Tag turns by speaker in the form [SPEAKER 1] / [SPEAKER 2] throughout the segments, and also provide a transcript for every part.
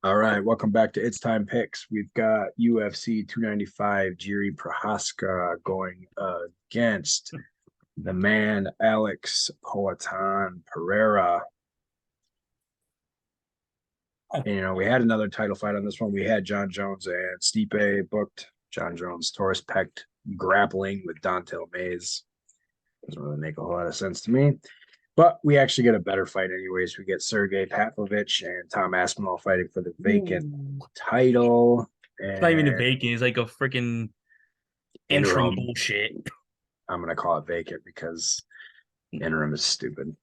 [SPEAKER 1] All right, welcome back to It's Time Picks. We've got UFC 295 Jiri Prochazka going against the man Alex Poatan Pereira. And, we had another title fight on this one. We had John Jones and Stipe booked. John Jones, Torres pecked, grappling with Dontel Mays. Doesn't really make a whole lot of sense to me. But we actually get a better fight anyways. We get Sergey Pavlovich and Tom Aspinall fighting for the vacant title.
[SPEAKER 2] It's not even a
[SPEAKER 1] And
[SPEAKER 2] vacant. It's like a freaking interim
[SPEAKER 1] interim,
[SPEAKER 2] bullshit.
[SPEAKER 1] I'm going to call it vacant because interim is stupid.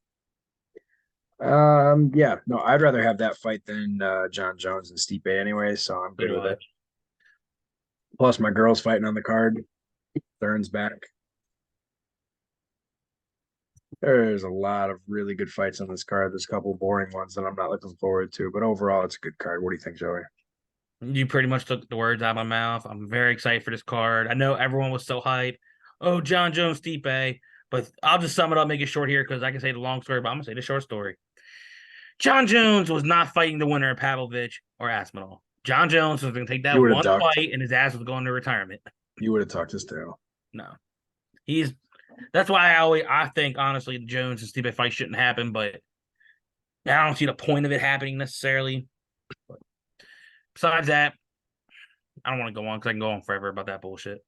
[SPEAKER 1] Yeah, no, I'd rather have that fight than John Jones and Stipe anyway, so I'm
[SPEAKER 2] So
[SPEAKER 1] good
[SPEAKER 2] do
[SPEAKER 1] with
[SPEAKER 2] I.
[SPEAKER 1] it. Plus, my girl's fighting on the card. Thurn's back. There's a lot of really good fights on this card. There's a couple boring ones that I'm not looking forward to, but overall, it's a good card. What do you think, Joey?
[SPEAKER 2] You pretty much took the words out of my mouth. I'm very excited for this card. I know everyone was so hyped. Oh, John Jones, Stipe. But I'll just sum it up, make it short here because I can say the long story, but I'm gonna say the short story. John Jones was not fighting the winner of Pavlovich or Aspinall. John Jones was gonna take
[SPEAKER 1] You
[SPEAKER 2] that
[SPEAKER 1] would have
[SPEAKER 2] one
[SPEAKER 1] ducked.
[SPEAKER 2] fight and his ass was going to retirement.
[SPEAKER 1] You would have tucked his tail.
[SPEAKER 2] No. He's that's why I think honestly the Jones and Stipe fight shouldn't happen, but I don't see the point of it happening necessarily. But besides that, I don't want to go on because I can go on forever about that bullshit.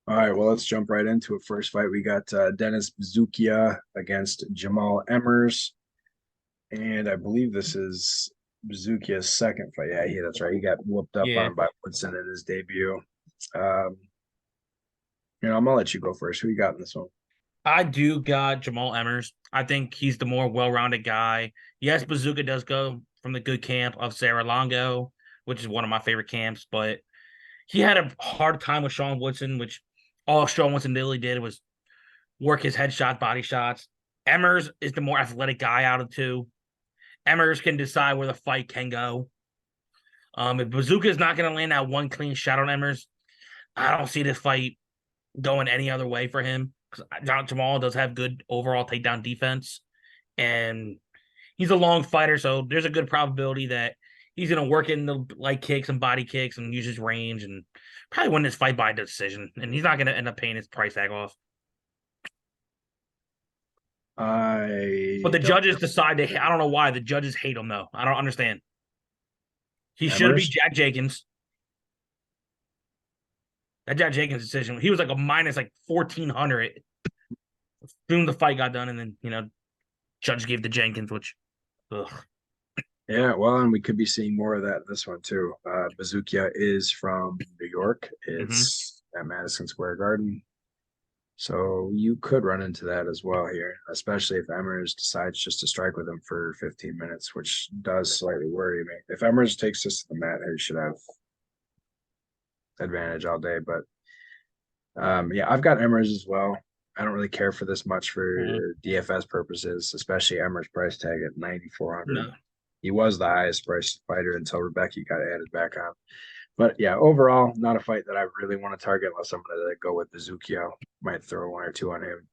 [SPEAKER 1] All right, well, let's jump right into it. First fight, we got Dennis Buzukja against Jamal Emmers. And I believe this is Buzukja's second fight. Yeah, that's right. He got whooped up
[SPEAKER 2] Yeah,
[SPEAKER 1] on by Woodson in his debut. Um, I'm gonna let you go first. Who you got in this one?
[SPEAKER 2] I do got Jamal Emmers. I think he's the more well-rounded guy. Yes, Bazooka does go from the good camp of Sarah Longo, which is one of my favorite camps, but he had a hard time with Sean Woodson, which all Sean Woodson really did was work his headshot, body shots. Emmers is the more athletic guy out of the two. Emmers can decide where the fight can go. If Bazooka is not going to land that one clean shot on Emmers, I don't see this fight going any other way for him. Because Jamal does have good overall takedown defense, and he's a long fighter, so there's a good probability that he's going to work in the leg kicks and body kicks and use his range and probably win this fight by decision. And he's not going to end up paying his price tag off. But
[SPEAKER 1] I
[SPEAKER 2] the
[SPEAKER 1] don't
[SPEAKER 2] judges
[SPEAKER 1] know.
[SPEAKER 2] decide they. I don't know why the judges hate him though. I don't understand. He should be
[SPEAKER 1] Emmers?
[SPEAKER 2] Jack Jenkins. That Jack Jenkins decision, he was like a minus like 1400. Soon the fight got done, and then judge gave the Jenkins, which, ugh.
[SPEAKER 1] Yeah, well, and we could be seeing more of that in this one too. Bazookia is from New York.
[SPEAKER 2] Mm-hmm.
[SPEAKER 1] It's at Madison Square Garden. So you could run into that as well here, especially if Emmers decides just to strike with him for 15 minutes, which does slightly worry me. If Emmers takes this to the mat, he should have advantage all day. But yeah, I've got Emmers as well. I don't really care for this much
[SPEAKER 2] Mm-hmm.
[SPEAKER 1] for DFS purposes, especially Emmers price tag at 9,400.
[SPEAKER 2] No,
[SPEAKER 1] He was the highest priced fighter until Rebecca got added back on. But yeah, overall, not a fight that I really want to target unless I'm going to go with Bazukio. Might throw one or two on him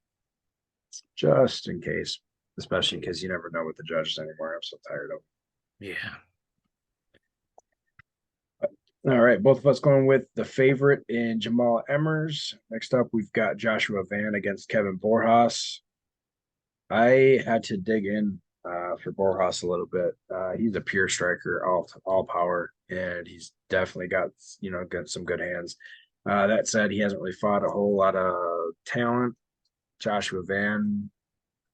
[SPEAKER 1] just in case, especially because you never know with the judges anymore. I'm so tired of
[SPEAKER 2] yeah,
[SPEAKER 1] them. All right, both of us going with the favorite in Jamal Emmers. Next up, we've got Joshua Van against Kevin Borjas. I had to dig in for Borjas a little bit. He's a pure striker, all power, and he's definitely got some good hands. That said, he hasn't really fought a whole lot of talent. Joshua Van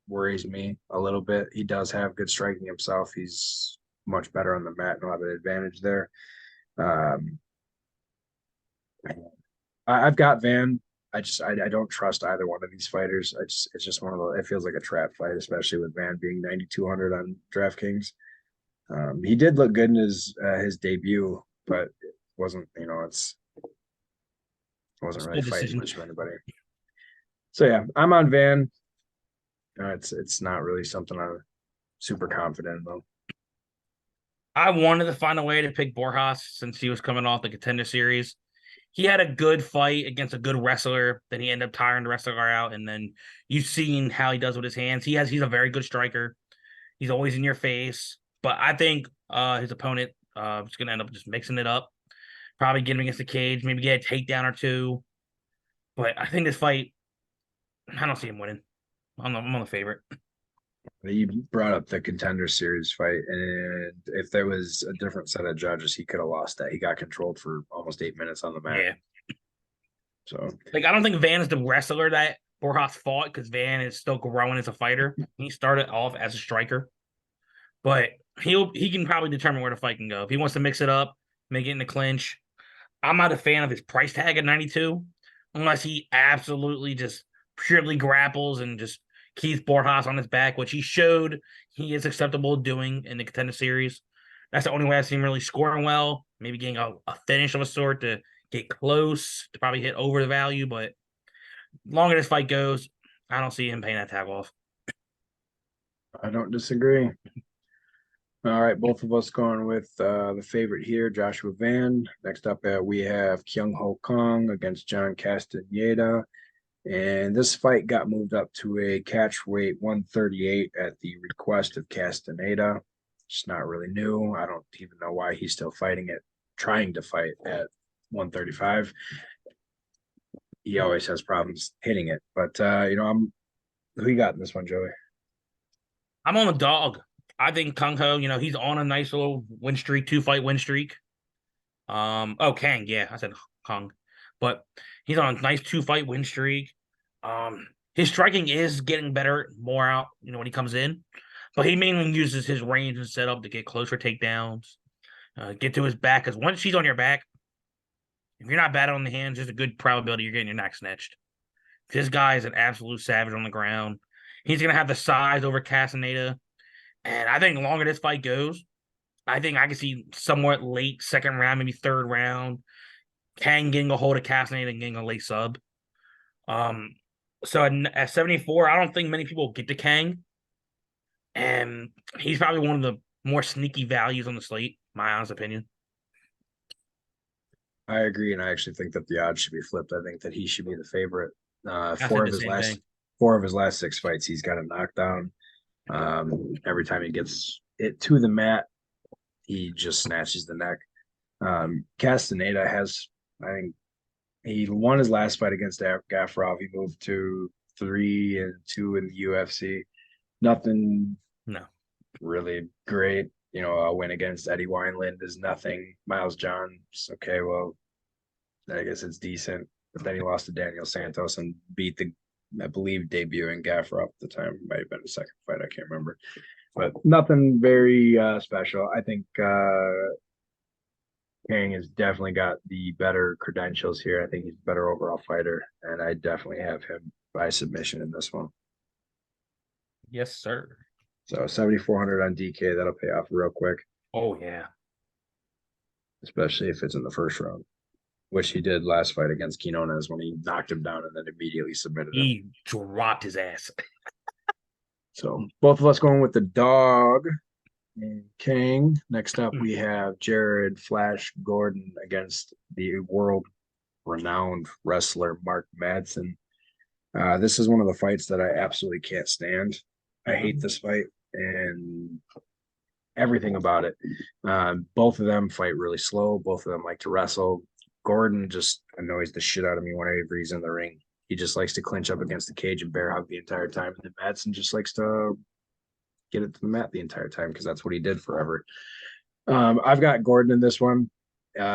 [SPEAKER 1] worries me a little bit. He does have good striking himself. He's much better on the mat and will have an advantage there. Um, I've got Van. I don't trust either one of these fighters. It's just one of the it feels like a trap fight, especially with Van being 9,200 on DraftKings. He did look good in his debut, but it wasn't it wasn't really
[SPEAKER 2] split
[SPEAKER 1] fighting
[SPEAKER 2] decision.
[SPEAKER 1] much of anybody. So yeah, I'm on Van. It's not really something I'm super confident in though.
[SPEAKER 2] I wanted to find a way to pick Borjas since he was coming off the contender series. He had a good fight against a good wrestler. Then he ended up tiring the wrestler out, and then you've seen how he does with his hands. He's a very good striker. He's always in your face. But I think his opponent. Just gonna end up just mixing it up. Probably get him against the cage, maybe get a takedown or two. But I think this fight, I don't see him winning. I'm on the favorite.
[SPEAKER 1] You brought up the Contender Series fight, and if there was a different set of judges, he could have lost that. He got controlled for almost 8 minutes on the mat.
[SPEAKER 2] Yeah.
[SPEAKER 1] So,
[SPEAKER 2] Like, I don't think Van is the wrestler that Borjas fought because Van is still growing as a fighter. He started off as a striker, but he can probably determine where the fight can go. If he wants to mix it up, make it in the clinch. I'm not a fan of his price tag at 92, unless he absolutely just purely grapples and just keeps Borjas on his back, which he showed he is acceptable doing in the Contender Series. That's the only way I've seen him really scoring well. Maybe getting a finish of a sort to get close to probably hit over the value, but longer this fight goes, I don't see him paying that tag off.
[SPEAKER 1] I don't disagree. All right, both of us going with the favorite here, Joshua Van. Next up, we have Kyung Ho Kong against John Castaneda. And this fight got moved up to a catch weight 138 at the request of Castaneda. It's not really new. I don't even know why he's still fighting it, trying to fight at 135. He always has problems hitting it. But who you got in this one, Joey?
[SPEAKER 2] I'm on the dog. I think Kung Ho, he's on a nice little win streak, 2-fight win streak. Kang, yeah, I said Kong, but he's on a nice 2-fight win streak. His striking is getting better, more out, when he comes in, but he mainly uses his range and setup to get closer takedowns, get to his back. Because once she's on your back, if you're not bad on the hands, there's a good probability you're getting your neck snatched. This guy is an absolute savage on the ground. He's gonna have the size over Castaneda, and I think the longer this fight goes, I think I can see somewhat late second round, maybe third round, Kang getting a hold of Castaneda and getting a late sub. So at 74, I don't think many people get to Kang, and he's probably one of the more sneaky values on the slate, my honest opinion.
[SPEAKER 1] I agree, and I actually think that the odds should be flipped. I think that he should be the favorite.
[SPEAKER 2] I
[SPEAKER 1] Four
[SPEAKER 2] said
[SPEAKER 1] of
[SPEAKER 2] the
[SPEAKER 1] his
[SPEAKER 2] same
[SPEAKER 1] last
[SPEAKER 2] thing.
[SPEAKER 1] 6 fights, he's got a knockdown. Every time he gets it to the mat, he just snatches the neck. Castaneda has, I think, he won his last fight against Gaffarov. He moved to 3-2 in the UFC. Nothing
[SPEAKER 2] No.
[SPEAKER 1] really great. A win against Eddie Wineland is nothing. Miles Johns, okay, well, I guess it's decent. But then he lost to Daniel Santos and beat I believe, debuting Gaffarov at the time. Might have been a second fight. I can't remember. But nothing very special. I think Kang has definitely got the better credentials here. I think he's a better overall fighter, and I definitely have him by submission in this one.
[SPEAKER 2] Yes, sir.
[SPEAKER 1] So 7,400 on DK, that'll pay off real quick.
[SPEAKER 2] Oh, yeah.
[SPEAKER 1] Especially if it's in the first round, which he did last fight against Quinones when he knocked him down and then immediately submitted him.
[SPEAKER 2] He dropped his ass.
[SPEAKER 1] So both of us going with the dog and King. Next up, we have Jared Flash Gordon against the world-renowned wrestler Mark Madsen. This is one of the fights that I absolutely can't stand. I hate this fight and everything about it. Both of them fight really slow. Both of them like to wrestle. Gordon just annoys the shit out of me whenever he's in the ring. He just likes to clinch up against the cage and bear hug the entire time. And then Madsen just likes to get it to the mat the entire time because that's what he did forever. I've got Gordon in this one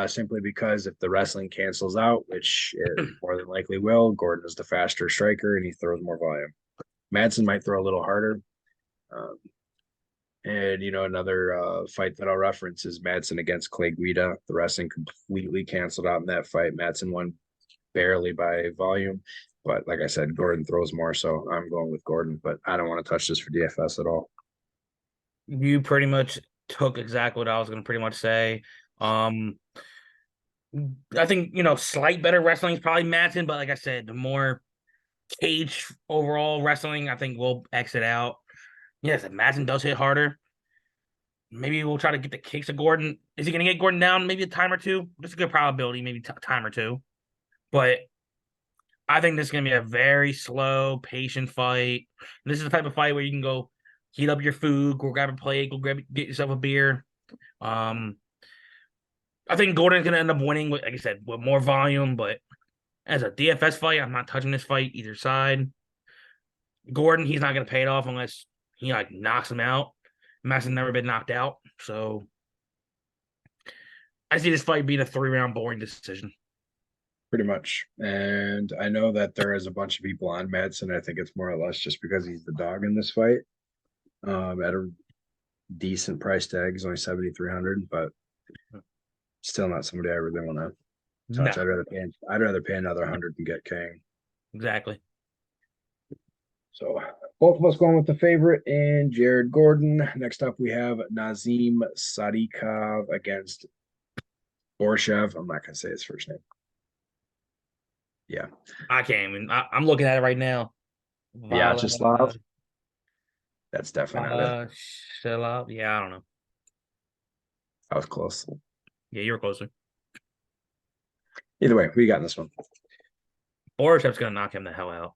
[SPEAKER 1] simply because if the wrestling cancels out, which it more than likely will, Gordon is the faster striker and he throws more volume. Madsen might throw a little harder. And another fight that I'll reference is Madsen against Clay Guida. The wrestling completely canceled out in that fight. Madsen won barely by volume, but like I said, Gordon throws more, so I'm going with Gordon. But I don't want to touch this for DFS at all.
[SPEAKER 2] You pretty much took exactly what I was going to pretty much say. I think slight better wrestling is probably Madsen, but like I said, the more cage overall wrestling, I think we'll exit out. Yes, if Madsen does hit harder, maybe we'll try to get the kicks of Gordon. Is he going to get Gordon down maybe a time or two? There's a good probability, maybe time or two. But I think this is going to be a very slow, patient fight. And this is the type of fight where you can go heat up your food, go grab a plate, get yourself a beer, I think Gordon's gonna end up winning, like I said, with more volume. But as a DFS fight, I'm not touching this fight either side. Gordon, he's not gonna pay it off unless he like knocks him out. Matt's never been knocked out, so I see this fight being a 3-round boring decision.
[SPEAKER 1] Pretty much. And I know that there is a bunch of people on Madsen. I think it's more or less just because he's the dog in this fight. At a decent price tag, he's only 7,300, but still not somebody I really want to touch.
[SPEAKER 2] No,
[SPEAKER 1] I'd rather pay another 100 and get King.
[SPEAKER 2] exactly.
[SPEAKER 1] So both of us going with the favorite and Jared Gordon. Next up, we have Nazim Sadikov against Borshev. I'm not going to say his first name. Yeah.
[SPEAKER 2] I can't even. I'm looking at it right now.
[SPEAKER 1] Vyacheslav. That's definitely not it.
[SPEAKER 2] Shalab. Yeah, I don't know.
[SPEAKER 1] I was close.
[SPEAKER 2] Yeah, you were closer.
[SPEAKER 1] Either way, who you got in this one?
[SPEAKER 2] Borshev's gonna knock him the hell out.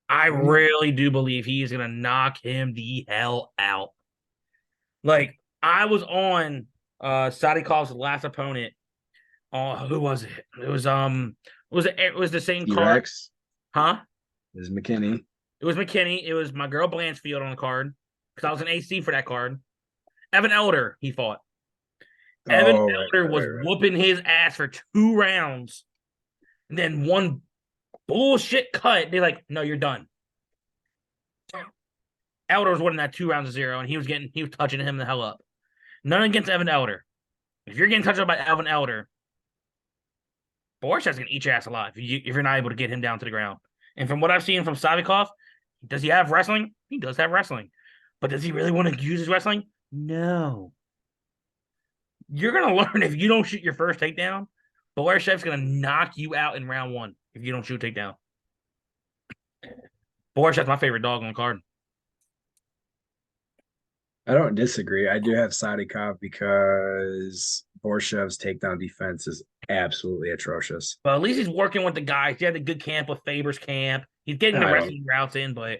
[SPEAKER 2] I really do believe he's gonna knock him the hell out. Like I was on Sadikov's last opponent. Oh, who was it? It was the same card.
[SPEAKER 1] T-Rex.
[SPEAKER 2] Huh?
[SPEAKER 1] It was McKinney.
[SPEAKER 2] It was McKinney. It was my girl Blanchfield on the card because I was an AC for that card. Evan Elder, he fought. Evan Elder was whooping his ass for 2 rounds. And then one bullshit cut. They're like, no, you're done. Elder was winning that 2 rounds to 0, and he was touching him the hell up. None against Evan Elder. If you're getting touched up by Evan Elder, Borshev's gonna eat your ass alive if you're not able to get him down to the ground. And from what I've seen from Savikov, does he have wrestling? He does have wrestling. But does he really want to use his wrestling? No. You're going to learn if you don't shoot your first takedown, Borshev's going to knock you out in round 1 if you don't shoot a takedown. Borshev's my favorite dog on the card.
[SPEAKER 1] I don't disagree. I do have Sadikov because Borshev's takedown defense is absolutely atrocious.
[SPEAKER 2] But at least he's working with the guys. He had a good camp with Faber's camp. He's getting the wrestling routes in, but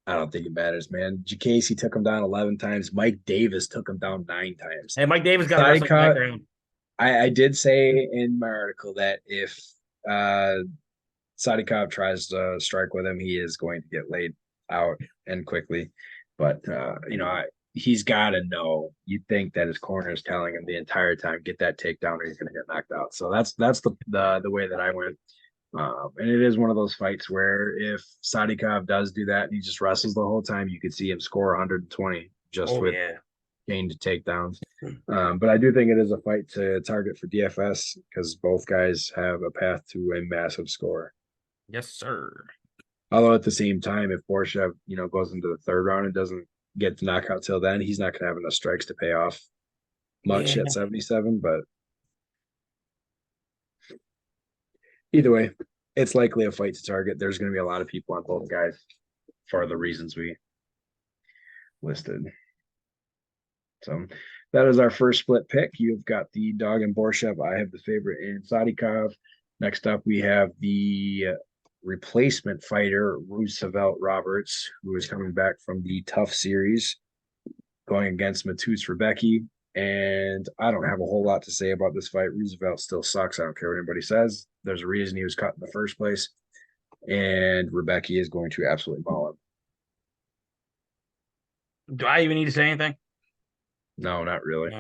[SPEAKER 1] I don't think it matters, man. Casey took him down 11 times. Mike Davis took him down 9 times.
[SPEAKER 2] And Mike Davis got a wrestling background.
[SPEAKER 1] I did say in my article that if Sadikov tries to strike with him, he is going to get laid out and quickly. But he's got to know. You think that his corner is telling him the entire time, get that takedown or he's going to get knocked out. So that's the way that I went. And it is one of those fights where if Sadikov does do that and he just wrestles the whole time, you could see him score 120 just with gained takedowns. But I do think it is a fight to target for DFS because both guys have a path to a massive score.
[SPEAKER 2] Yes, sir.
[SPEAKER 1] Although at the same time, if Borshev, goes into the 3rd round and doesn't get the knockout till then, he's not going to have enough strikes to pay off much at 77. But either way, it's likely a fight to target. There's going to be a lot of people on both guys for the reasons we listed. So that is our first split pick. You've got the dog in Borshev. I have the favorite in Sadikov. Next up, we have the replacement fighter, Roosevelt Roberts, who is coming back from the Tough series, going against Matus Rebecki. And I don't have a whole lot to say about this fight. Roosevelt still sucks. I don't care what anybody says. There's a reason he was cut in the first place. And Rebecki is going to absolutely maul him.
[SPEAKER 2] Do I even need to say anything?
[SPEAKER 1] No, not really.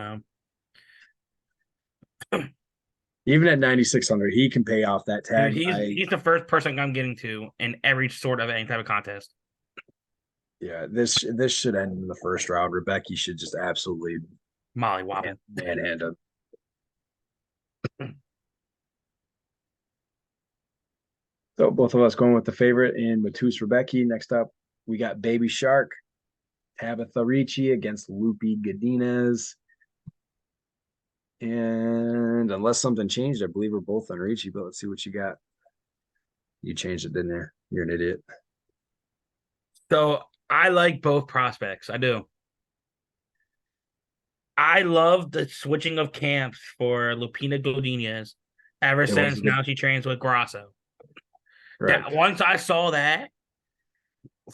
[SPEAKER 1] Even at 9,600, he can pay off that tag.
[SPEAKER 2] Dude, he's the first person I'm getting to in every sort of any type of contest.
[SPEAKER 1] Yeah, this should end in the first round. Rebecki should just absolutely
[SPEAKER 2] mollywop him.
[SPEAKER 1] Manhand him. So both of us going with the favorite in Matus Rebecki. Next up, we got Baby Shark, Tabitha Ricci against Lupi Godinez. And unless something changed, I believe we're both on Ricci, but let's see what you got. You changed it, didn't you? You're an idiot.
[SPEAKER 2] So I like both prospects. I do. I love the switching of camps for Lupina Godinez ever since now she trains with Grasso. Right. Once I saw that,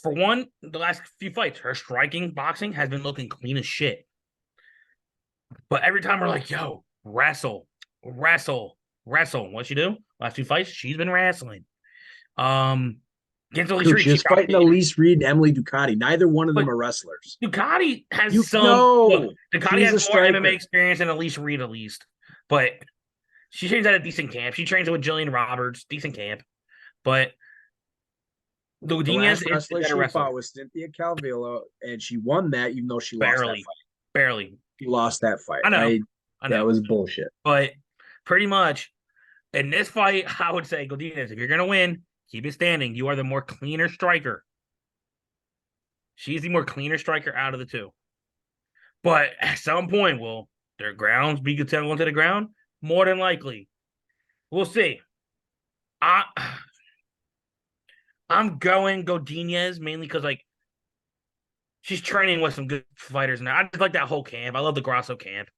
[SPEAKER 2] for one, the last few fights, her striking boxing has been looking clean as shit. But every time we're like, yo, wrestle, wrestle, wrestle. What she do? Last two fights, she's been wrestling. Um, against Elise
[SPEAKER 1] Dude,
[SPEAKER 2] Reed,
[SPEAKER 1] she
[SPEAKER 2] she
[SPEAKER 1] was
[SPEAKER 2] dropped
[SPEAKER 1] fighting
[SPEAKER 2] eight.
[SPEAKER 1] Elise Reed and Emily Ducati. Neither one of them
[SPEAKER 2] But
[SPEAKER 1] are wrestlers.
[SPEAKER 2] Ducati has
[SPEAKER 1] You
[SPEAKER 2] some look.
[SPEAKER 1] no,
[SPEAKER 2] Ducati
[SPEAKER 1] she's
[SPEAKER 2] has
[SPEAKER 1] a
[SPEAKER 2] more MMA
[SPEAKER 1] striker.
[SPEAKER 2] experience than Elise Reed, at least. But she trains at a decent camp. She trains with Jillian Roberts, decent camp. But
[SPEAKER 1] The
[SPEAKER 2] Godinez
[SPEAKER 1] last
[SPEAKER 2] is a
[SPEAKER 1] wrestler
[SPEAKER 2] better
[SPEAKER 1] she
[SPEAKER 2] wrestler.
[SPEAKER 1] fought was Cynthia Calvillo, and she won that even though she lost that
[SPEAKER 2] Barely,
[SPEAKER 1] fight.
[SPEAKER 2] barely.
[SPEAKER 1] She lost that fight.
[SPEAKER 2] I know, I
[SPEAKER 1] That
[SPEAKER 2] know.
[SPEAKER 1] was bullshit.
[SPEAKER 2] But pretty much in this fight, I would say Godinez, if you're gonna win, keep it standing. You are the more cleaner striker. She's the more cleaner striker out of the two. But at some point, will their grounds be going to the ground? More than likely. We'll see. I I'm going Godinez mainly because like she's training with some good fighters now. I just like that whole camp. I love the Grasso camp.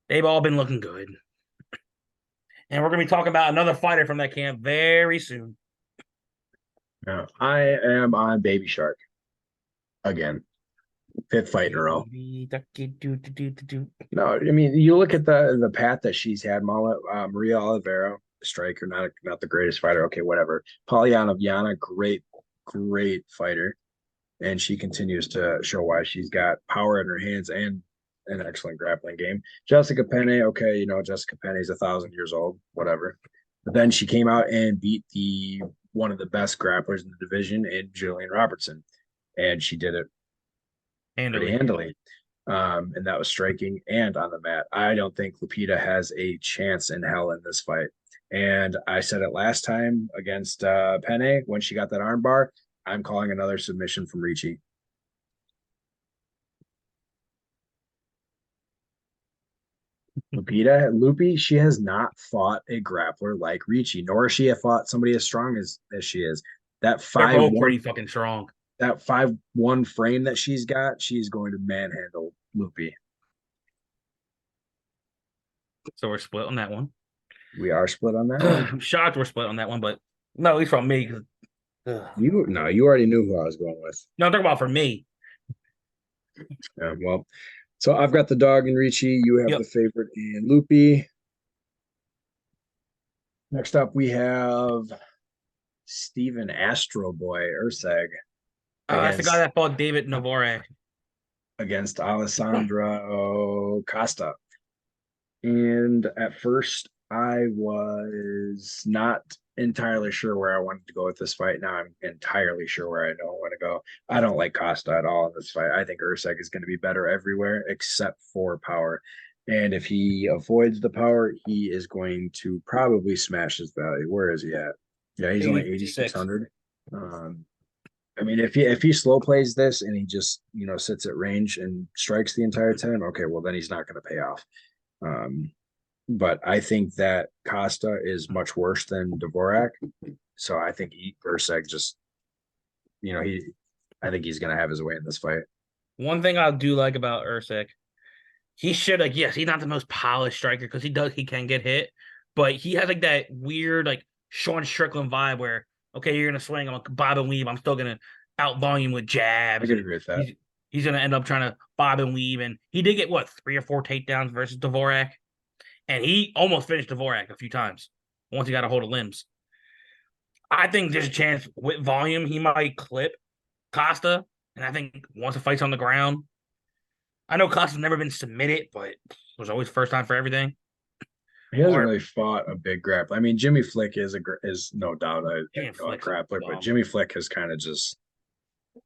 [SPEAKER 2] They've all been looking good. And we're gonna be talking about another fighter from that camp very soon.
[SPEAKER 1] Yeah, I am on Baby Shark again. Fifth fight in a row. No, I mean you look at the path that she's had. Maria Oliveira, striker, not the greatest fighter. Okay, whatever. Polyana Viana, great fighter, and she continues to show why she's got power in her hands and an excellent grappling game. Jessica Penne, okay, Jessica Penne is 1,000 years old, whatever. But then she came out and beat the one of the best grapplers in the division in Jillian Robertson, and she did it pretty
[SPEAKER 2] Handily.
[SPEAKER 1] handily. And that was striking and on the mat. I don't think Lupita has a chance in hell in this fight. And I said it last time against Penne when she got that armbar. I'm calling another submission from Ricci. Lupi, she has not fought a grappler like Ricci, nor has she fought somebody as strong as she is. That
[SPEAKER 2] They're
[SPEAKER 1] five
[SPEAKER 2] both pretty
[SPEAKER 1] one
[SPEAKER 2] fucking strong.
[SPEAKER 1] that 5'1" frame that she's got, she's going to manhandle Lupi.
[SPEAKER 2] So we're split on that one.
[SPEAKER 1] We are split on that one.
[SPEAKER 2] I'm shocked we're split on that one, but no, at least from me.
[SPEAKER 1] You already knew who I was going with.
[SPEAKER 2] No, I'm talking about for me.
[SPEAKER 1] Well, so I've got the dog in Ricci. You have
[SPEAKER 2] Yep.
[SPEAKER 1] the favorite in Loopy. Next up, we have Steven Astro Boy Urseg
[SPEAKER 2] That's the guy
[SPEAKER 1] against
[SPEAKER 2] that fought David Navarre.
[SPEAKER 1] Alessandro Costa. And at first, I was not entirely sure where I wanted to go with this fight. Now I'm entirely sure where I don't want to go. I don't like Costa at all in this fight. I think Urseg is going to be better everywhere except for power. And if he avoids the power, he is going to probably smash his value. Where is he at? Yeah, he's only 8,600. I mean, if he slow plays this and he just sits at range and strikes the entire time, okay, well then he's not going to pay off. But I think that Costa is much worse than Dvorak. So I think Urseg just, I think he's going to have his way in this fight.
[SPEAKER 2] One thing I do like about Ursek, he should yes, he's not the most polished striker because he can get hit, but he has like that weird like Sean Strickland vibe where okay, you're gonna swing, I'm gonna bob and weave, I'm still gonna out volume with jabs.
[SPEAKER 1] I can agree with that.
[SPEAKER 2] He's gonna end up trying to bob and weave, and he did get what 3 or 4 takedowns versus Dvorak, and he almost finished Dvorak a few times once he got a hold of limbs. I think there's a chance with volume he might clip Costa, and I think once the fight's on the ground, I know Costa's never been submitted, but it was always first time for everything.
[SPEAKER 1] He hasn't really fought a big grappler. I mean, Jimmy Flick is no doubt a grappler, but Jimmy Flick has kind of just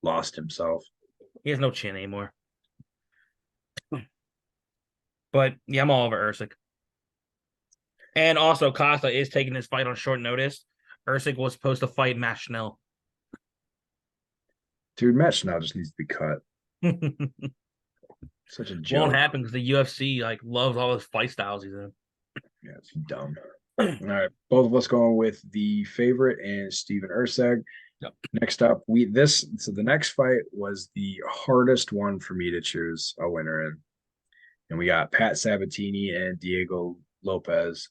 [SPEAKER 1] lost himself.
[SPEAKER 2] He has no chin anymore. But yeah, I'm all over Usyk. And also, Costa is taking this fight on short notice. Usyk was supposed to fight Matt Schnell.
[SPEAKER 1] Dude, Matt Schnell just needs to be cut. Such a joke.
[SPEAKER 2] Won't happen because the UFC loves all his fight styles he's in.
[SPEAKER 1] Yeah, it's dumb. All right, both of us going with the favorite and Steven Urseg.
[SPEAKER 2] Yep.
[SPEAKER 1] Next up, the next fight was the hardest one for me to choose a winner in. And we got Pat Sabatini and Diego Lopez.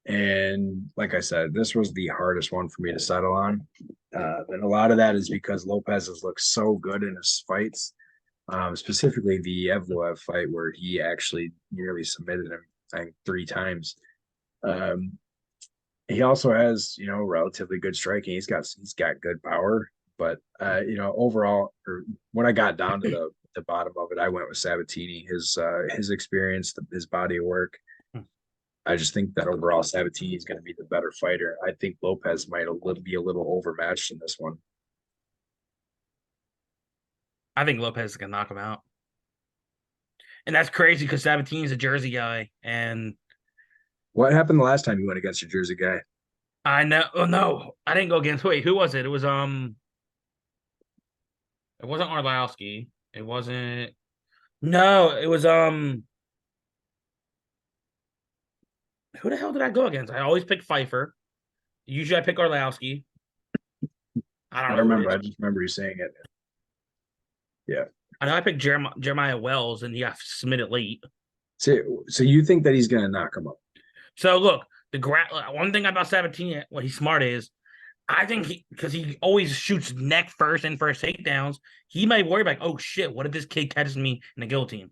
[SPEAKER 1] And like I said, this was the hardest one for me to settle on. And a lot of that is because Lopez has looked so good in his fights. specifically the Evloev fight where he actually nearly submitted him, I think, 3 times. Um, he also has, relatively good striking. He's got good power, but overall, or when I got down to the bottom of it, I went with Sabatini. His experience, his body of work. I just think that overall Sabatini is going to be the better fighter. I think Lopez might be a little overmatched in this one.
[SPEAKER 2] I think Lopez is gonna knock him out. And that's crazy because Sabatini's a Jersey guy, and
[SPEAKER 1] What happened the last time you went against your Jersey guy?
[SPEAKER 2] I know. Oh no, I didn't go against. Wait, who was it? It was it wasn't Arlowski. It wasn't. No, it was who the hell did I go against? I always pick Pfeiffer. Usually I pick Arlowski. I
[SPEAKER 1] I
[SPEAKER 2] don't know
[SPEAKER 1] don't
[SPEAKER 2] who it
[SPEAKER 1] remember.
[SPEAKER 2] is.
[SPEAKER 1] I just remember you saying it. Yeah.
[SPEAKER 2] I know I picked Jeremiah Wells, and he got submitted late.
[SPEAKER 1] So you think that he's going to knock him up?
[SPEAKER 2] So look, one thing about Sabatini, what he's smart is, I think because he always shoots neck first and first takedowns, he might worry like, oh shit, what if this kid catches me in the guillotine?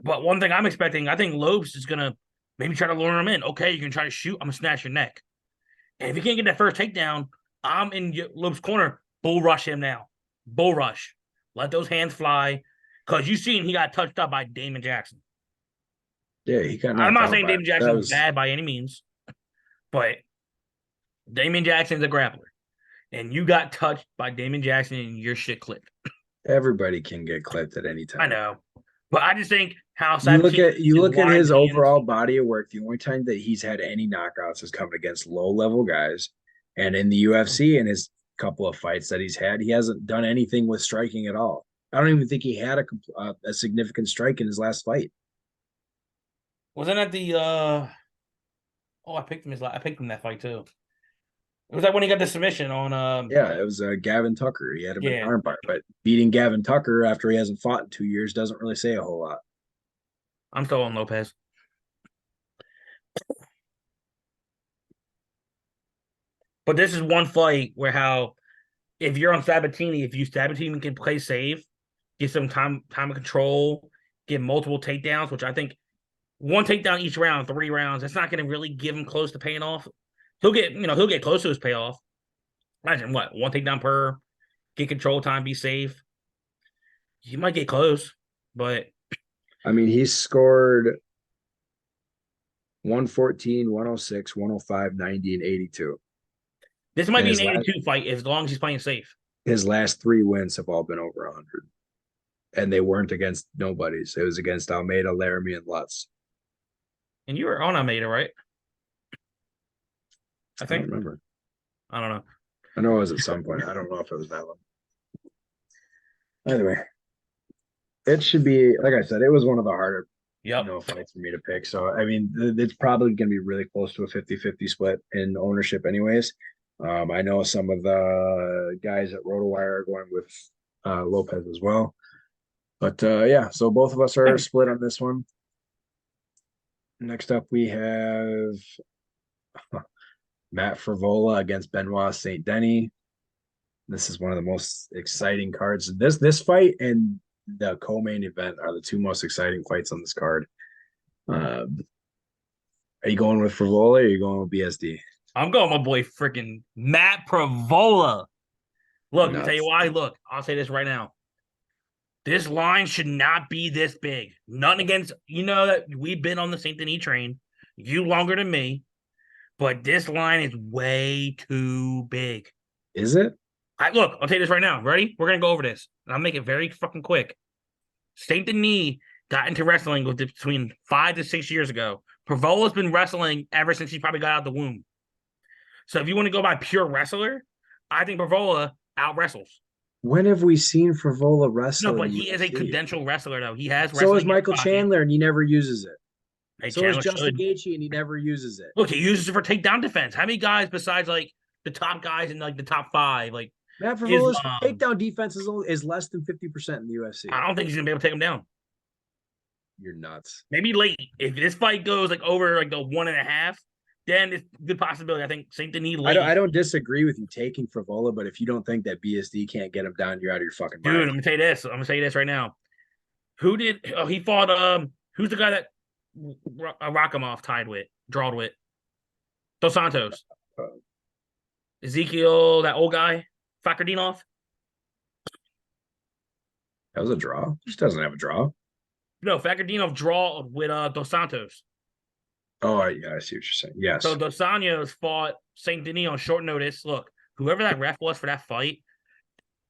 [SPEAKER 2] But one thing I'm expecting, I think Lopes is gonna maybe try to lure him in. Okay, you can try to shoot. I'm gonna snatch your neck, and if you can't get that first takedown, I'm in Lopes' corner. Bull rush him now. Bull rush. Let those hands fly, because you seen he got touched up by Damon Jackson.
[SPEAKER 1] Yeah, he got
[SPEAKER 2] I'm
[SPEAKER 1] knocked
[SPEAKER 2] not
[SPEAKER 1] out
[SPEAKER 2] saying
[SPEAKER 1] by him.
[SPEAKER 2] Damon
[SPEAKER 1] That
[SPEAKER 2] Jackson's
[SPEAKER 1] was
[SPEAKER 2] bad by any means, but Damon Jackson's a grappler, and you got touched by Damon Jackson, and your shit clipped.
[SPEAKER 1] everybody can get clipped at any
[SPEAKER 2] I
[SPEAKER 1] time.
[SPEAKER 2] know, but I just think how
[SPEAKER 1] You look
[SPEAKER 2] Sabatini
[SPEAKER 1] at you
[SPEAKER 2] his
[SPEAKER 1] look at
[SPEAKER 2] wide
[SPEAKER 1] his
[SPEAKER 2] hands.
[SPEAKER 1] overall body of work. The only time that he's had any knockouts has come against low level guys, and in the UFC in his couple of fights that he's had, he hasn't done anything with striking at all. I don't even think he had a significant strike in his last fight.
[SPEAKER 2] Wasn't that the Oh, I picked him I picked him that fight too. It was like when he got the submission on
[SPEAKER 1] Yeah, it was Gavin Tucker. He had him in
[SPEAKER 2] yeah,
[SPEAKER 1] armbar, but beating Gavin Tucker after he hasn't fought in 2 years doesn't really say a whole lot.
[SPEAKER 2] I'm still on Lopez. But this is one fight where how if you're on Sabatini, if you Sabatini can play safe, get some time of control, get multiple takedowns, which I think one takedown each round, 3 rounds, that's not gonna really give him close to paying off. He'll get close to his payoff. Imagine what, one takedown per, get control time, be safe. He might get close, but
[SPEAKER 1] I mean, he scored 114, 106, 105, 90, and 82.
[SPEAKER 2] this might
[SPEAKER 1] And
[SPEAKER 2] be an 82 fight as long as he's playing safe.
[SPEAKER 1] his last 3 wins have all been over 100. And they weren't against nobodies. It was against Almeida, Laramie, and Lutz.
[SPEAKER 2] And you were on Almeida, right? I
[SPEAKER 1] I don't
[SPEAKER 2] think.
[SPEAKER 1] remember.
[SPEAKER 2] I don't know.
[SPEAKER 1] I know it was at some point. I don't know if it was that one. Anyway, it should be, like I said, it was one of the harder
[SPEAKER 2] Yep.
[SPEAKER 1] fights for me to pick. So, I mean, it's probably going to be really close to a 50-50 split in ownership, anyways. I know some of the guys at RotoWire are going with Lopez as well. But yeah, so both of us are split on this one. Next up, we have Matt Frivola against Benoit Saint Denis. This is one of the most exciting cards. This fight and the co-main event are the two most exciting fights on this card. Are you going with Frivola or are you going with BSD?
[SPEAKER 2] I'm going with my boy freaking Matt Pravola. Look, let me tell you
[SPEAKER 1] Nuts.
[SPEAKER 2] why. Look, I'll say this right now. This line should not be this big. Nothing against, that we've been on the Saint Denis train. You longer than me. But this line is way too big.
[SPEAKER 1] Is it?
[SPEAKER 2] Look, I'll tell you this right now. Ready? We're going to go over this. And I'll make it very fucking quick. Saint Denis got into wrestling between 5 to 6 years ago. Pravola's been wrestling ever since he probably got out of the womb. So if you want to go by pure wrestler, I think Pravola out wrestles.
[SPEAKER 1] When have we seen Frivola wrestle?
[SPEAKER 2] No, but
[SPEAKER 1] in
[SPEAKER 2] he is a
[SPEAKER 1] UFC?
[SPEAKER 2] credential wrestler, though. He has
[SPEAKER 1] So
[SPEAKER 2] wrestling
[SPEAKER 1] is
[SPEAKER 2] in his
[SPEAKER 1] Michael
[SPEAKER 2] pocket.
[SPEAKER 1] Chandler, and he never uses it.
[SPEAKER 2] Hey,
[SPEAKER 1] So is
[SPEAKER 2] Chandler
[SPEAKER 1] Justin
[SPEAKER 2] should.
[SPEAKER 1] Gaethje, and he never uses it.
[SPEAKER 2] Look, he uses it for takedown defense. How many guys besides like the top guys in like the top 5, like
[SPEAKER 1] Matt
[SPEAKER 2] is
[SPEAKER 1] Frivola's takedown defense is less than 50% in the UFC.
[SPEAKER 2] I don't think he's gonna be able to take him down.
[SPEAKER 1] You're nuts.
[SPEAKER 2] Maybe late. If this fight goes like over like the 1.5, then it's a good possibility. I think Saint Denis
[SPEAKER 1] I don't I
[SPEAKER 2] late.
[SPEAKER 1] don't disagree with you taking Frivola, but if you don't think that BSD can't get him down, you're out of your fucking
[SPEAKER 2] Dude, I'm
[SPEAKER 1] mind.
[SPEAKER 2] gonna tell you this. I'm gonna tell you this right now. Who did he fought who's the guy that Rakhimov tied with, drawed with? Dos Santos.
[SPEAKER 1] Uh,
[SPEAKER 2] Ezekiel, that old guy, Fakardinov.
[SPEAKER 1] that was a draw. He just doesn't have a draw.
[SPEAKER 2] No, Fakardinov draw with Dos Santos.
[SPEAKER 1] Oh, yeah, I see what you're saying.
[SPEAKER 2] So
[SPEAKER 1] Yes.
[SPEAKER 2] Dos Anjos fought Saint Denis on short notice. Look, whoever that ref was for that fight,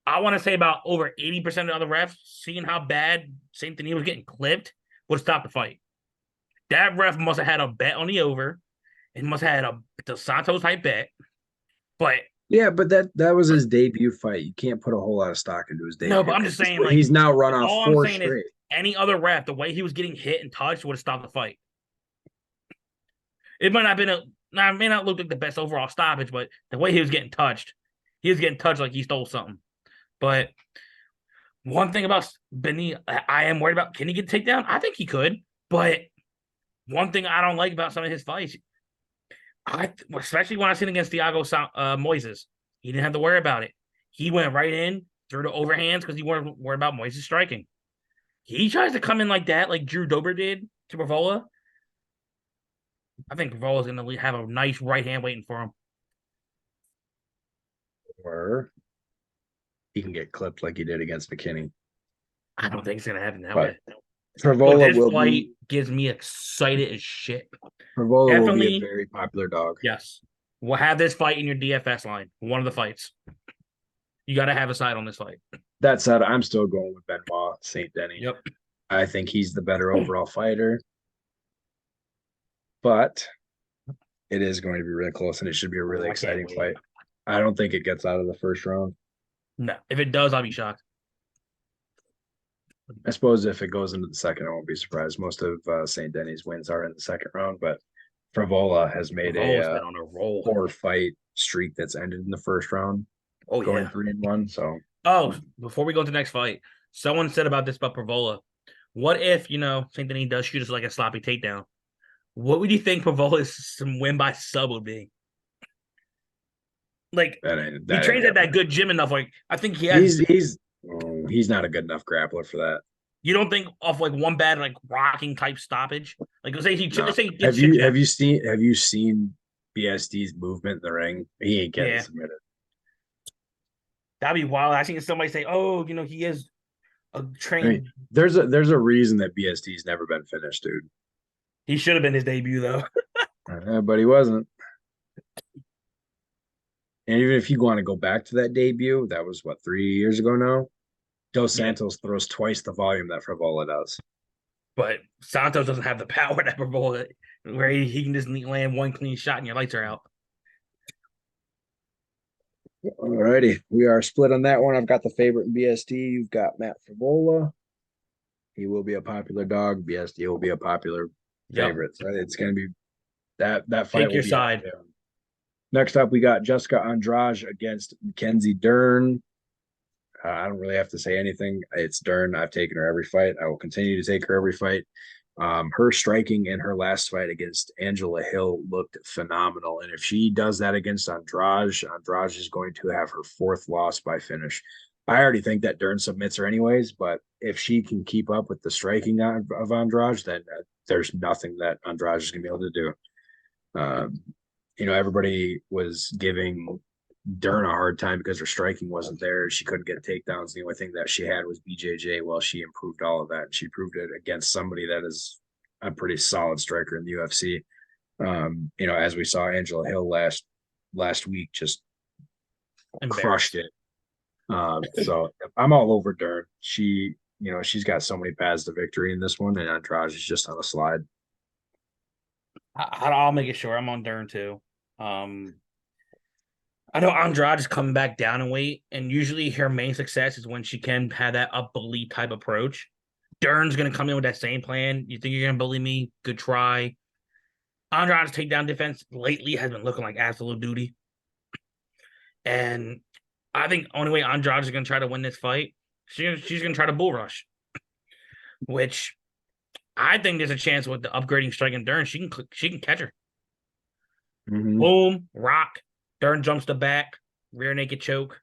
[SPEAKER 2] I want to say about over 80% of the other refs, seeing how bad Saint Denis was getting clipped, would stop the fight. That ref must have had a bet on the over. It must have had a Dos Santos type bet. But
[SPEAKER 1] Yeah, but that was his debut fight. You can't put a whole lot of stock into his
[SPEAKER 2] no,
[SPEAKER 1] debut.
[SPEAKER 2] but I'm just saying, like,
[SPEAKER 1] He's now run off
[SPEAKER 2] all I'm
[SPEAKER 1] four
[SPEAKER 2] saying is
[SPEAKER 1] straight.
[SPEAKER 2] any other ref, the way he was getting hit and touched would have stopped the fight. It might not have been it may not look like the best overall stoppage, but the way he was getting touched like he stole something. But one thing about Benny, I am worried about, can he get a takedown? I think he could. But one thing I don't like about some of his fights, especially when I seen against Thiago Moises, he didn't have to worry about it. He went right in through the overhands because he wasn't worried about Moises striking. He tries to come in like that, like Drew Dober did to Bravola. I think Bravola's going to have a nice right hand waiting for him.
[SPEAKER 1] Or he can get clipped like he did against McKinney.
[SPEAKER 2] I don't think it's going to happen that
[SPEAKER 1] But
[SPEAKER 2] way.
[SPEAKER 1] Frivola
[SPEAKER 2] This
[SPEAKER 1] will
[SPEAKER 2] fight
[SPEAKER 1] be
[SPEAKER 2] gives me excited as shit.
[SPEAKER 1] Frivola will be a
[SPEAKER 2] Definitely,
[SPEAKER 1] very popular dog.
[SPEAKER 2] yes. We'll have this fight in your DFS line. One of the fights. You got to have a side on this fight.
[SPEAKER 1] That said, I'm still going with Benoit Saint Denis.
[SPEAKER 2] Yep.
[SPEAKER 1] I think he's the better overall fighter. But it is going to be really close, and it should be a really exciting fight. I don't think it gets out of the first round.
[SPEAKER 2] No. If it does, I'll be shocked.
[SPEAKER 1] I suppose if it goes into the second, I won't be surprised. Most of St. Denis wins are in the second round, but Frivola has made
[SPEAKER 2] Bravola's been on a roll.
[SPEAKER 1] 4-fight streak that's ended in the first round.
[SPEAKER 2] Oh,
[SPEAKER 1] going
[SPEAKER 2] yeah.
[SPEAKER 1] 3-1. So,
[SPEAKER 2] before we go to the next fight, someone said about this about Bravola. What if, St. Denis does shoot us like a sloppy takedown? What would you think Bravola's win by sub would be? Like, he trains at that good gym enough. Like, I think he has.
[SPEAKER 1] He's not a good enough grappler for that.
[SPEAKER 2] You don't think of like one bad like rocking type stoppage? Like, let's say he
[SPEAKER 1] have you seen BSD's movement in the ring? He ain't getting submitted.
[SPEAKER 2] That'd be wild. I seen somebody say, "Oh, he is a trained."
[SPEAKER 1] I mean, there's a reason that BSD's never been finished, dude.
[SPEAKER 2] He should have been his debut though,
[SPEAKER 1] but he wasn't. And even if you want to go back to that debut, that was 3 years ago now. Dos Santos throws twice the volume that Frivola does.
[SPEAKER 2] But Santos doesn't have the power that Frivola, where he can just land one clean shot and your lights are out.
[SPEAKER 1] All righty. We are split on that one. I've got the favorite in BSD. You've got Matt Frivola. He will be a popular dog. BSD will be a popular favorite. So it's going to be that fight.
[SPEAKER 2] Take your side.
[SPEAKER 1] Next up, we got Jessica Andrade against Mackenzie Dern. I don't really have to say anything. It's Dern. I've taken her every fight. I will continue to take her every fight. Her striking in her last fight against Angela Hill looked phenomenal. And if she does that against Andrade is going to have her 4th loss by finish. I already think that Dern submits her anyways, but if she can keep up with the striking of Andrade, then there's nothing that Andrade is going to be able to do. Everybody was giving Dern a hard time because her striking wasn't there. She couldn't get takedowns. The only thing that she had was BJJ. Well, she improved all of that. She proved it against somebody that is a pretty solid striker in the UFC. As we saw Angela Hill last week, just crushed it. So I'm all over Dern. She's got so many paths to victory in this one, and Andrade is just on a slide.
[SPEAKER 2] I'll make it sure I'm on Dern too. I know Andrade is coming back down in weight, and usually her main success is when she can have that up bully type approach. Dern's going to come in with that same plan. You think you're going to bully me? Good try. Andrade's takedown defense lately has been looking like absolute duty. And I think the only way Andrade is going to try to win this fight, she's going to try to bull rush, which I think there's a chance with the upgrading striking Dern, she can catch her.
[SPEAKER 1] Mhm.
[SPEAKER 2] Boom, rock. Dern jumps the back, rear naked choke.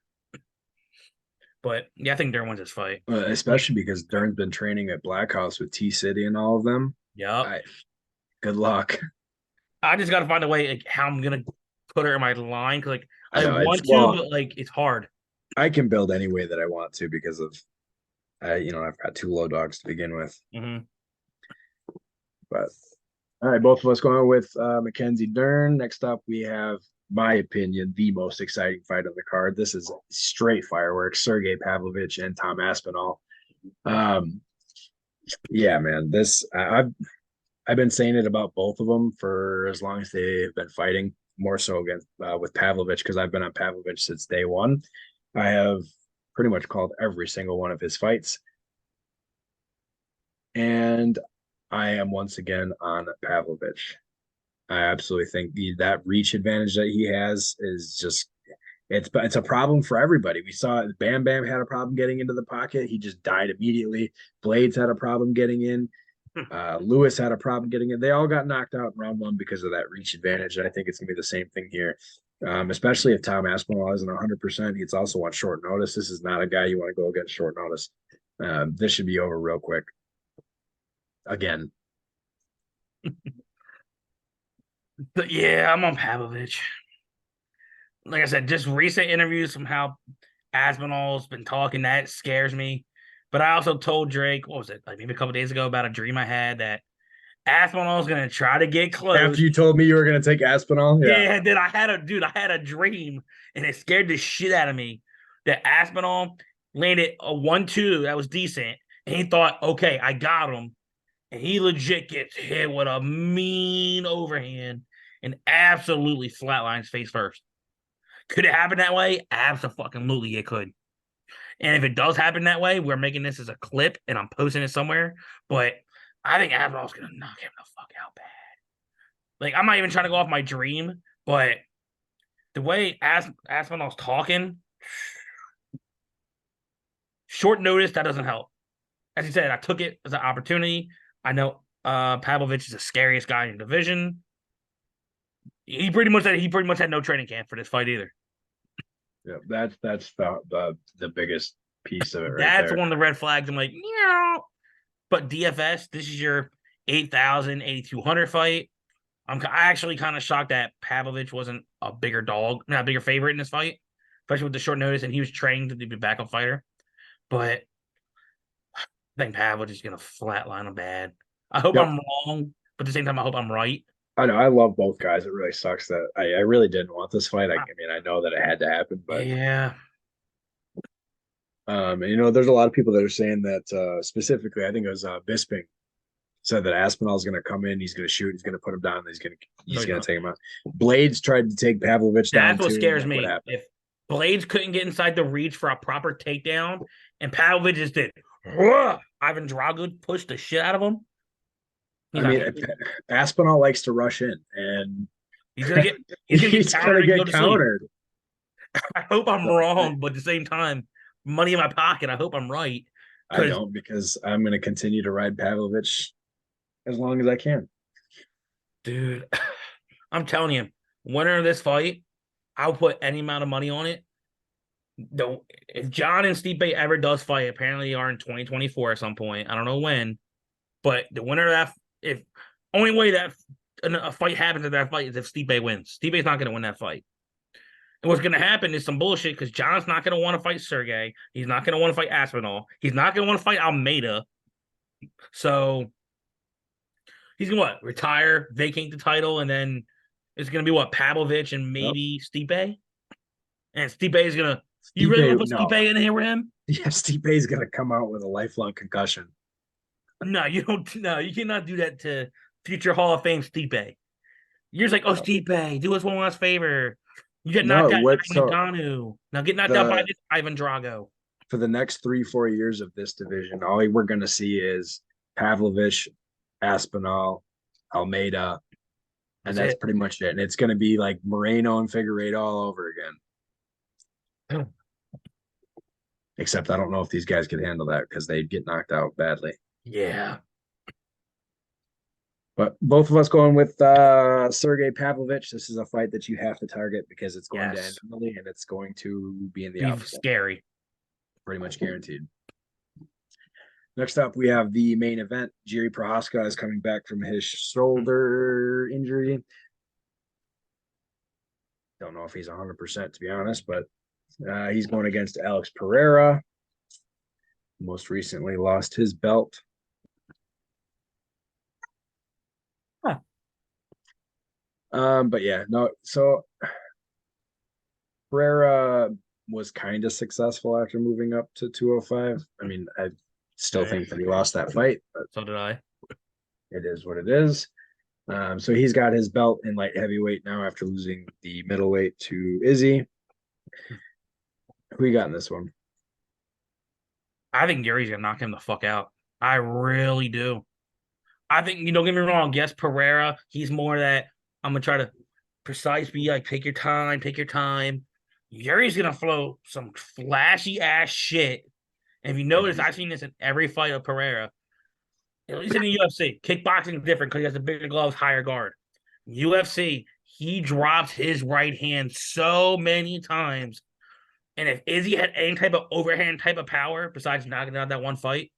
[SPEAKER 2] But yeah, I think Dern wins this fight.
[SPEAKER 1] Especially because Dern's been training at Black House with T City and all of them.
[SPEAKER 2] Yep.
[SPEAKER 1] I good luck.
[SPEAKER 2] I just got to find a way like how I'm gonna put her in my line because like
[SPEAKER 1] I
[SPEAKER 2] I
[SPEAKER 1] know it's
[SPEAKER 2] want to,
[SPEAKER 1] well,
[SPEAKER 2] but like it's hard.
[SPEAKER 1] I can build any way that I want to because of I've got two low dogs to begin with.
[SPEAKER 2] Mm-hmm.
[SPEAKER 1] But all right, both of us going with Mackenzie Dern. Next up, we have my opinion, the most exciting fight on the card. This is straight fireworks. Sergey Pavlovich and Tom Aspinall. Um, yeah, man. I've been saying it about both of them for as long as they've been fighting. More so against with Pavlovich because I've been on Pavlovich since day one. I have pretty much called every single one of his fights, and I am once again on Pavlovich. I absolutely think that reach advantage that he has is just it's a problem for everybody. We saw Bam Bam had a problem getting into the pocket. He just died immediately. Blades had a problem getting in. Lewis had a problem getting in. They all got knocked out in round one because of that reach advantage. And I think it's going to be the same thing here, especially if Tom Aspinall isn't 100%. He's also on short notice. This is not a guy you want to go against short notice. This should be over real quick. Again,
[SPEAKER 2] But yeah, I'm on Pavlovich. Like I said, just recent interviews from how Aspinall's been talking, that scares me. But I also told Drake, what was it, like maybe a couple days ago, about a dream I had that Aspinall's gonna try to get
[SPEAKER 1] after
[SPEAKER 2] close.
[SPEAKER 1] you told me you were going to take Aspinall, yeah,
[SPEAKER 2] Yeah, then I had a dream, and it scared the shit out of me that Aspinall landed a 1-2 that was decent, and he thought, okay, I got him, and he legit gets hit with a mean overhand and absolutely flatlines face first. Could it happen that way? Absolutely, it could. And if it does happen that way, we're making this as a clip, and I'm posting it somewhere. But I think Aspinall's gonna knock him the fuck out bad. Like I'm not even trying to go off my dream, but the way Aspinall's talking, short notice, that doesn't help. As you said, I took it as an opportunity. I know Pavlovich is the scariest guy in the division. He pretty much had no training camp for this fight either.
[SPEAKER 1] yeah. That's the biggest piece of it right
[SPEAKER 2] That's
[SPEAKER 1] there.
[SPEAKER 2] one of the red flags. I'm like, yeah. But DFS, this is your 8,000, 8,200 fight. I actually kind of shocked that Pavlovich wasn't a bigger dog, not a bigger favorite in this fight, especially with the short notice, and he was trained to be a backup fighter. But I think Pavlovich is gonna flatline him bad. I hope
[SPEAKER 1] Yep.
[SPEAKER 2] I'm wrong, but at the same time, I hope I'm right.
[SPEAKER 1] I know I love both guys. It really sucks that I really didn't want this fight. I mean, I know that it had to happen, but
[SPEAKER 2] Yeah,
[SPEAKER 1] and, there's a lot of people that are saying that specifically, I think it was Bisping said that Aspinall's going to come in, he's going to shoot, he's going to put him down, and
[SPEAKER 2] no,
[SPEAKER 1] he's
[SPEAKER 2] he's
[SPEAKER 1] going
[SPEAKER 2] not.
[SPEAKER 1] to take him out. Blades tried to take Pavlovich down
[SPEAKER 2] That's what
[SPEAKER 1] too, and
[SPEAKER 2] scares
[SPEAKER 1] look what
[SPEAKER 2] me.
[SPEAKER 1] happened.
[SPEAKER 2] If Blades couldn't get inside the reach for a proper takedown, and Pavlovich just did, Ivan Drago pushed the shit out of him. He's
[SPEAKER 1] I
[SPEAKER 2] not
[SPEAKER 1] mean,
[SPEAKER 2] getting.
[SPEAKER 1] Aspinall likes to rush in, and
[SPEAKER 2] He's gonna get. He's gonna get
[SPEAKER 1] he's going
[SPEAKER 2] countered
[SPEAKER 1] to
[SPEAKER 2] and go
[SPEAKER 1] get
[SPEAKER 2] to sleep.
[SPEAKER 1] countered.
[SPEAKER 2] I hope I'm
[SPEAKER 1] So,
[SPEAKER 2] wrong, but at the same time, money in my pocket. I hope I'm right
[SPEAKER 1] I
[SPEAKER 2] because,
[SPEAKER 1] don't because I'm going to continue to ride Pavlovich as long as I can.
[SPEAKER 2] dude, I'm telling you, winner of this fight, I'll put any amount of money on it. Though, if John and Stipe ever does fight, apparently they are in 2024 at some point. I don't know when, but the winner of that, if only way that a fight happens at that fight is if Stipe wins. Stipe's not going to win that fight. And what's going to happen is some bullshit because John's not going to want to fight Sergey. He's not going to want to fight Aspinall. He's not going to want to fight Almeida. So he's going to what? Retire, vacate the title, and then it's going to be what? Pavlovich and
[SPEAKER 1] Yep.
[SPEAKER 2] maybe Stipe? And Stipe is going to. You really want
[SPEAKER 1] Stipe,
[SPEAKER 2] to put
[SPEAKER 1] no,
[SPEAKER 2] Stipe in here with him?
[SPEAKER 1] yeah, Stipe is going to come out with a lifelong concussion.
[SPEAKER 2] No, you don't. No, you cannot do that to future Hall of Fame Stipe. You're just like, oh, Stipe, do us one last favor. You get knocked
[SPEAKER 1] No,
[SPEAKER 2] out
[SPEAKER 1] what?
[SPEAKER 2] by
[SPEAKER 1] So
[SPEAKER 2] Ngannou. Now get knocked out by
[SPEAKER 1] the
[SPEAKER 2] this Ivan Drago.
[SPEAKER 1] for the next 3-4 years of this division, all we're going to see is Pavlovich, Aspinall, Almeida, and
[SPEAKER 2] That's
[SPEAKER 1] that's
[SPEAKER 2] it.
[SPEAKER 1] pretty much it. And it's going to be like Moreno and Figueiredo all over again. Except I don't know if these guys could handle that because they'd get knocked out badly.
[SPEAKER 2] Yeah.
[SPEAKER 1] But both of us going with Sergey Pavlovich. This is a fight that you have to target because it's going to end
[SPEAKER 2] Yes.
[SPEAKER 1] early and it's going to be in the
[SPEAKER 2] Be
[SPEAKER 1] opposite,
[SPEAKER 2] scary.
[SPEAKER 1] pretty much guaranteed. Next up, we have the main event. Jiri Prochazka is coming back from his shoulder injury. Don't know if he's 100% to be honest, but he's going against Alex Pereira. Most recently lost his belt.
[SPEAKER 2] Huh.
[SPEAKER 1] But yeah, no. So Pereira was kind of successful after moving up to 205. I mean, I still think that he lost that fight, but
[SPEAKER 2] So did I.
[SPEAKER 1] it is what it is. So he's got his belt in light heavyweight now after losing the middleweight to Izzy. Who you got in this one?
[SPEAKER 2] I think Gary's gonna knock him the fuck out. I really do. I think don't get me wrong. Yes, Pereira, he's more that I'm gonna try to precise be like take your time, take your time. Gary's gonna flow some flashy ass shit. And if you notice, I've seen this in every fight of Pereira. At least in the UFC, kickboxing is different because he has the bigger gloves, higher guard. UFC, he drops his right hand so many times. And if Izzy had any type of overhand type of power besides knocking out that one fight,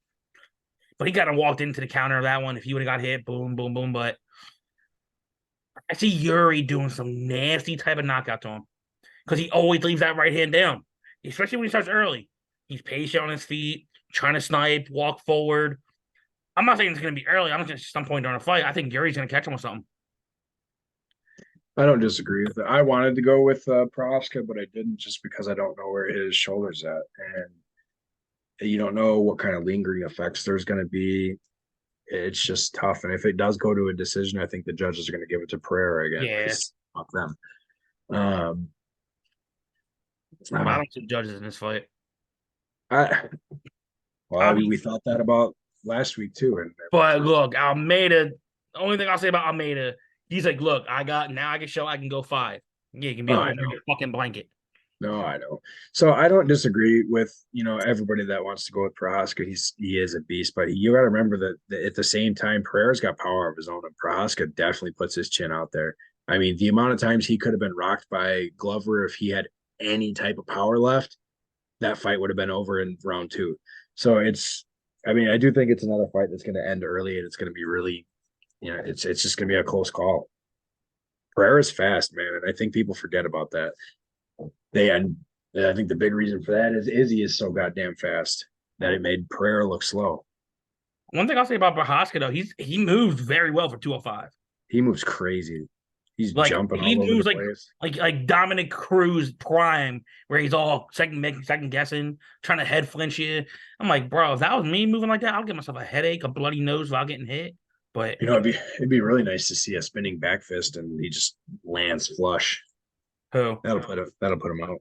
[SPEAKER 2] but he kind of walked into the counter of that one. If he would have got hit, boom, boom, boom. But I see Yuri doing some nasty type of knockout to him because he always leaves that right hand down, especially when he starts early. He's patient on his feet, trying to snipe, walk forward. I'm not saying it's going to be early. I'm just some point during a fight. I think Yuri's going to catch him with something.
[SPEAKER 1] I don't disagree with it. I wanted to go with Prochazka, but I didn't just because I don't know where his shoulder's at. And you don't know what kind of lingering effects there's going to be. It's just tough. And if it does go to a decision, I think the judges are going to give it to Pereira again
[SPEAKER 2] Yeah,
[SPEAKER 1] because fuck them. Um,
[SPEAKER 2] but I
[SPEAKER 1] uh,
[SPEAKER 2] don't see judges in this fight.
[SPEAKER 1] I
[SPEAKER 2] I
[SPEAKER 1] well,
[SPEAKER 2] mean,
[SPEAKER 1] we thought that about last week too, and
[SPEAKER 2] but look, Almeida. The only thing I'll say about Almeida, he's like, look, I got now. I can show I can go 5. Yeah, you can be
[SPEAKER 1] oh,
[SPEAKER 2] a
[SPEAKER 1] I
[SPEAKER 2] walking
[SPEAKER 1] know.
[SPEAKER 2] fucking blanket.
[SPEAKER 1] No, I know. So I don't disagree with everybody that wants to go with Prohaska. He is a beast, but you got to remember that at the same time, Pereira's got power of his own, and Prohaska definitely puts his chin out there. I mean, the amount of times he could have been rocked by Glover if he had any type of power left, that fight would have been over in round 2. So I mean, I do think it's another fight that's going to end early, and it's going to be really, it's just going to be a close call. Pereira's fast, man, and I think people forget about that. And I think the big reason for that is Izzy is so goddamn fast that it made Pereira look slow.
[SPEAKER 2] One thing I'll say about Prohaska though, he moves very well for 205.
[SPEAKER 1] He moves crazy. He's
[SPEAKER 2] Like
[SPEAKER 1] jumping
[SPEAKER 2] he
[SPEAKER 1] all over the
[SPEAKER 2] moves
[SPEAKER 1] place.
[SPEAKER 2] like Dominic Cruz prime, where he's all second guessing, trying to head flinch you. I'm like, bro, if that was me moving like that, I'll give myself a headache, a bloody nose without getting hit. But
[SPEAKER 1] It'd be really nice to see a spinning back fist and he just lands flush.
[SPEAKER 2] who?
[SPEAKER 1] That'll put him out.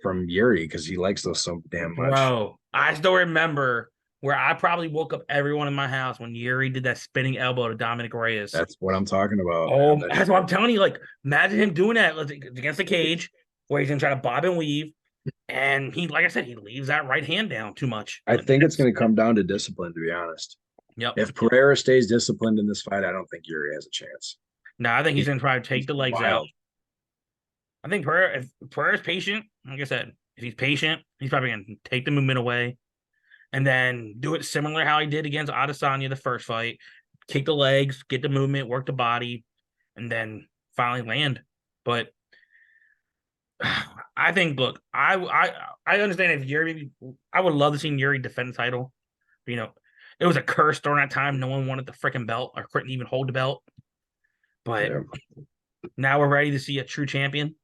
[SPEAKER 1] From Yuri because he likes those so damn much.
[SPEAKER 2] Bro, I still remember where I probably woke up everyone in my house when Yuri did that spinning elbow to Dominic Reyes.
[SPEAKER 1] That's what I'm talking about, man.
[SPEAKER 2] Oh, that's what I'm telling you. Like, imagine him doing that against the cage, where he's gonna try to bob and weave, and he, like I said, he leaves that right hand down too much.
[SPEAKER 1] I think it's going to come down to discipline, to be honest.
[SPEAKER 2] Yep.
[SPEAKER 1] If Pereira stays disciplined in this fight, I don't think Yuri has a chance.
[SPEAKER 2] No, I think he's
[SPEAKER 1] He's,
[SPEAKER 2] gonna try to take
[SPEAKER 1] he's
[SPEAKER 2] the legs out.
[SPEAKER 1] wild.
[SPEAKER 2] I think if Pereira's patient, like I said, if he's patient, he's probably gonna take the movement away, and then do it similar how he did against Adesanya the first fight, kick the legs, get the movement, work the body, and then finally land. But I think, look, I understand if Yuri, I would love to see Yuri defend the title. You know, it was a curse during that time. No one wanted the freaking belt or couldn't even hold the belt. But
[SPEAKER 1] Yeah.
[SPEAKER 2] now we're ready to see a true champion.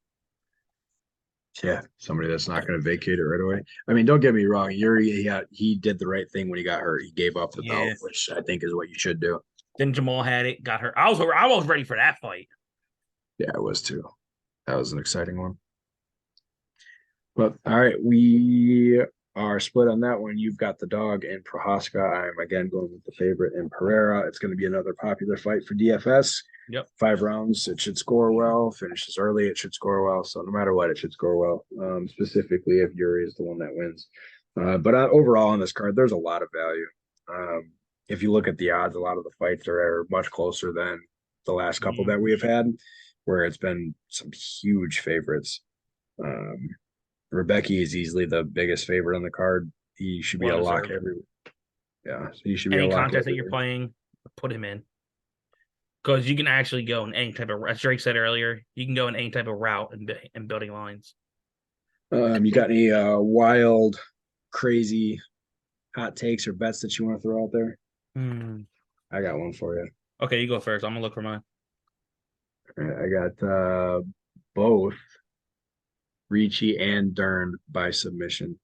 [SPEAKER 1] Yeah, somebody that's not going to vacate it right away. I mean, don't get me wrong. Yuri, he did the right thing when he got hurt. He gave up the belt,
[SPEAKER 2] Yeah.
[SPEAKER 1] which I think is what you should do.
[SPEAKER 2] Then Jamal had it, got hurt. I was ready for that fight.
[SPEAKER 1] Yeah, I was too. That was an exciting one. But all right, we are split on that one. You've got the dog and Prohaska. I'm again going with the favorite in Pereira. It's going to be another popular fight for DFS.
[SPEAKER 2] Yep.
[SPEAKER 1] 5 rounds. It should score well. Finishes early. It should score well. So no matter what, it should score well. Specifically if Yuri is the one that wins. But overall on this card, there's a lot of value. if you look at the odds, a lot of the fights are much closer than the last couple
[SPEAKER 2] Mhm.
[SPEAKER 1] that we have had, where it's been some huge favorites. Um, Rebecca is easily the biggest favorite on the card. He should be a
[SPEAKER 2] Well
[SPEAKER 1] lock
[SPEAKER 2] deserved.
[SPEAKER 1] every. Yeah, so he should be a
[SPEAKER 2] Any
[SPEAKER 1] lock
[SPEAKER 2] contest that you're
[SPEAKER 1] everywhere.
[SPEAKER 2] playing, put him in. Because you can actually go in any type of, as Drake said earlier, you can go in any type of route and building lines.
[SPEAKER 1] You got any wild, crazy hot takes or bets that you want to throw out there?
[SPEAKER 2] Hmm.
[SPEAKER 1] I got one for you.
[SPEAKER 2] Okay, you go first. I'm gonna look for mine.
[SPEAKER 1] I got both Ricci and Dern by submission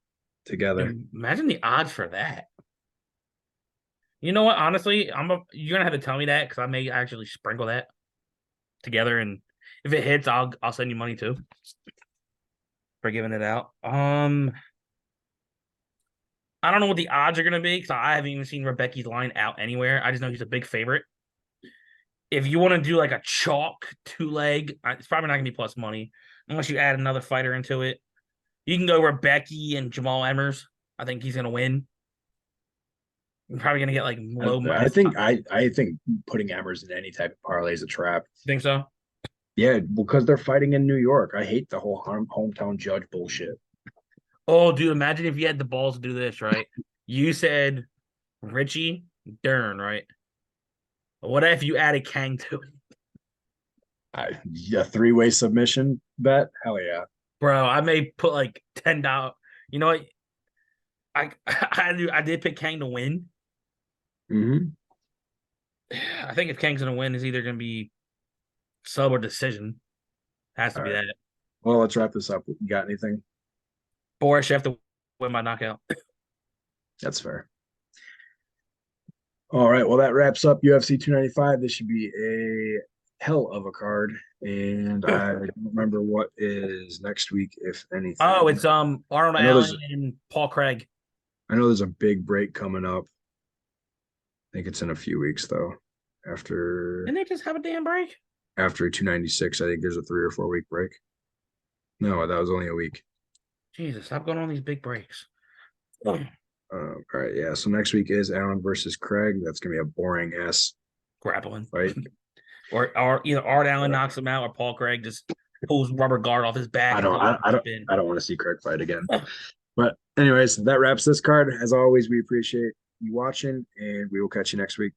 [SPEAKER 1] together.
[SPEAKER 2] Imagine the odds for that. You know what? Honestly, you're gonna have to tell me that because I may actually sprinkle that together, and if it hits, I'll send you money too for giving it out. I don't know what the odds are gonna be because I haven't even seen Rebecca's line out anywhere. I just know he's a big favorite. If you want to do like a chalk two leg, it's probably not gonna be plus money unless you add another fighter into it. You can go Rebecca and Jamal Emmers. I think he's gonna win. You're probably gonna get like low
[SPEAKER 1] I
[SPEAKER 2] minus.
[SPEAKER 1] think I think putting Emmers in any type of parlay is a trap.
[SPEAKER 2] Think so?
[SPEAKER 1] Yeah, because they're fighting in New York. I hate the whole hometown judge bullshit.
[SPEAKER 2] Oh, dude, imagine if you had the balls to do this, right? You said Richie Dern, right? What if you added Kang to it?
[SPEAKER 1] A three-way submission bet. Hell yeah.
[SPEAKER 2] Bro, I may put like $10. You know what? I did pick Kang to win.
[SPEAKER 1] Hmm.
[SPEAKER 2] I think if Kang's gonna win, it's either gonna be sub or decision. Has to
[SPEAKER 1] All
[SPEAKER 2] be
[SPEAKER 1] right.
[SPEAKER 2] that.
[SPEAKER 1] Well, let's wrap this up. You got anything?
[SPEAKER 2] Boris, you have to win by knockout.
[SPEAKER 1] That's fair. All right. Well, that wraps up UFC 295. This should be a hell of a card. And I don't remember what is next week, if
[SPEAKER 2] Oh,
[SPEAKER 1] anything.
[SPEAKER 2] it's Arnold
[SPEAKER 1] I know
[SPEAKER 2] Allen
[SPEAKER 1] there's
[SPEAKER 2] and Paul Craig.
[SPEAKER 1] I know there's a big break coming up. I think it's in a few weeks though.
[SPEAKER 2] Didn't they just have a damn break?
[SPEAKER 1] After 296, I think there's a 3 or 4 week break. No, that was only a week.
[SPEAKER 2] Jesus, stop going on these big breaks.
[SPEAKER 1] All right, yeah. So next week is Allen versus Craig. That's gonna be a boring ass
[SPEAKER 2] Grappling.
[SPEAKER 1] fight.
[SPEAKER 2] Or either Art Allen
[SPEAKER 1] Uh,
[SPEAKER 2] knocks him out or Paul Craig just pulls rubber guard off his back
[SPEAKER 1] I
[SPEAKER 2] and
[SPEAKER 1] don't,
[SPEAKER 2] tells him
[SPEAKER 1] I,
[SPEAKER 2] to
[SPEAKER 1] I
[SPEAKER 2] keep
[SPEAKER 1] don't,
[SPEAKER 2] in.
[SPEAKER 1] I don't want to see Craig fight again. But anyways, that wraps this card. As always, we appreciate you watching, and we will catch you next week.